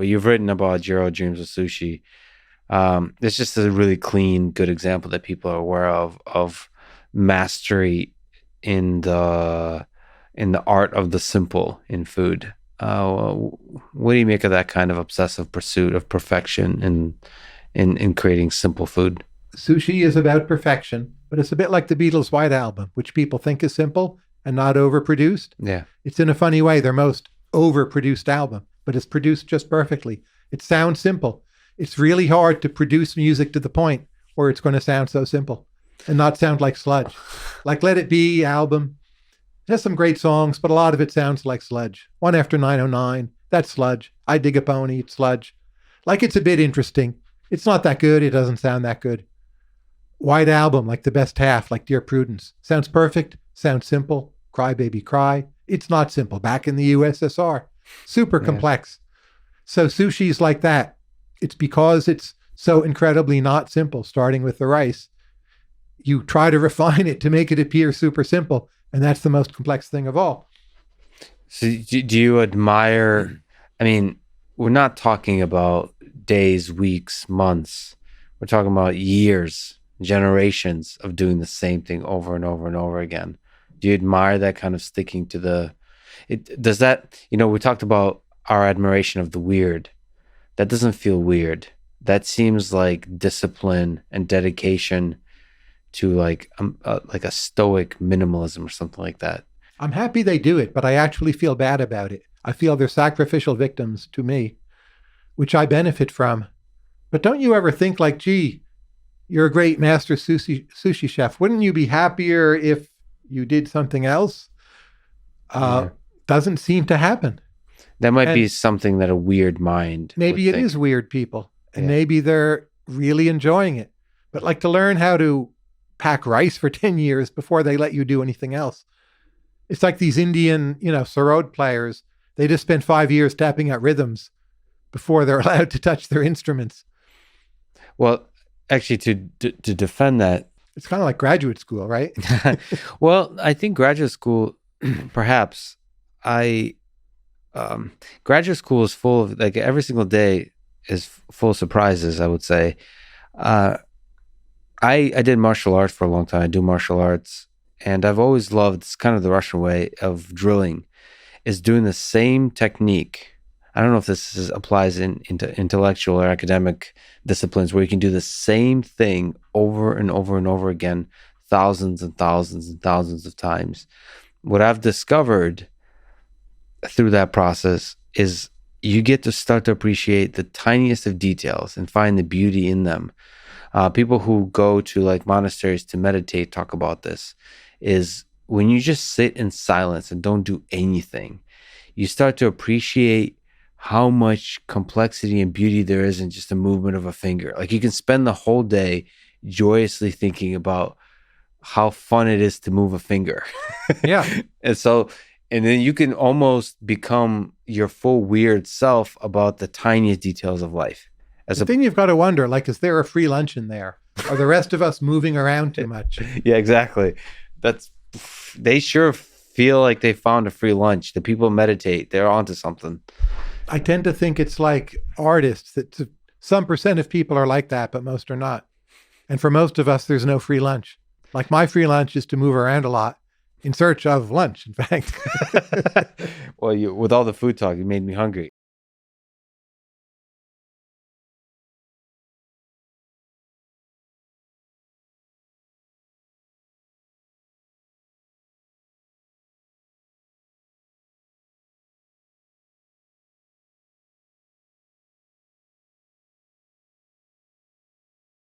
Well, you've written about Jiro dreams of sushi. It's just a really clean, good example that people are aware of mastery in the art of the simple in food. What do you make of that kind of obsessive pursuit of perfection in creating simple food? Sushi is about perfection, but it's a bit like the Beatles' White Album, which people think is simple and not overproduced. Yeah, It's in a funny way their most overproduced album, but it's produced just perfectly. It sounds simple. It's really hard to produce music to the point where it's going to sound so simple and not sound like sludge. Like Let It Be album, it has some great songs, but a lot of it sounds like sludge. One After 909, that's sludge. I Dig a Pony, it's sludge. Like it's a bit interesting. It's not that good. It doesn't sound that good. White Album, like The Best Half, like Dear Prudence. Sounds perfect, sounds simple. Cry Baby Cry. It's not simple. Back in the USSR. Super complex. So sushi's like that. It's because it's so incredibly not simple, starting with the rice. You try to refine it to make it appear super simple, and that's the most complex thing of all. So do you admire, I mean, we're not talking about days, weeks, months. We're talking about years, generations of doing the same thing over and over and over again. Do you admire that kind of sticking to does that, we talked about our admiration of the weird. That doesn't feel weird. That seems like discipline and dedication to like a stoic minimalism or something like that. I'm happy they do it, but I actually feel bad about it. I feel they're sacrificial victims to me, which I benefit from. But don't you ever think like, gee, you're a great master sushi chef. Wouldn't you be happier if you did something else? Doesn't seem to happen. That might be something that a weird mind maybe would it think. is weird people, and maybe they're really enjoying it. But like to learn how to pack rice for 10 years before they let you do anything else. It's like these Indian, sarod players. They just spend 5 years tapping out rhythms before they're allowed to touch their instruments. Well, actually, to defend that, it's kind of like graduate school, right? well, I think graduate school, perhaps, graduate school is full of, like, every single day is full of surprises, I would say. I did martial arts for a long time. I do martial arts, and I've always loved, it's kind of the Russian way of drilling, is doing the same technique. I don't know if applies into intellectual or academic disciplines, where you can do the same thing over and over and over again, thousands and thousands and thousands of times. What I've discovered through that process is you get to start to appreciate the tiniest of details and find the beauty in them. People who go to like monasteries to meditate talk about this, is when you just sit in silence and don't do anything, you start to appreciate how much complexity and beauty there is in just the movement of a finger. Like, you can spend the whole day joyously thinking about how fun it is to move a finger. Yeah. And then you can almost become your full weird self about the tiniest details of life. The thing you've got to wonder, like, is there a free lunch in there? Are the rest of us moving around too much? Yeah, exactly. They sure feel like they found a free lunch. The people meditate, they're onto something. I tend to think it's like artists, that some percent of people are like that, but most are not. And for most of us, there's no free lunch. Like, my free lunch is to move around a lot in search of lunch, in fact. Well, with all the food talk, you made me hungry.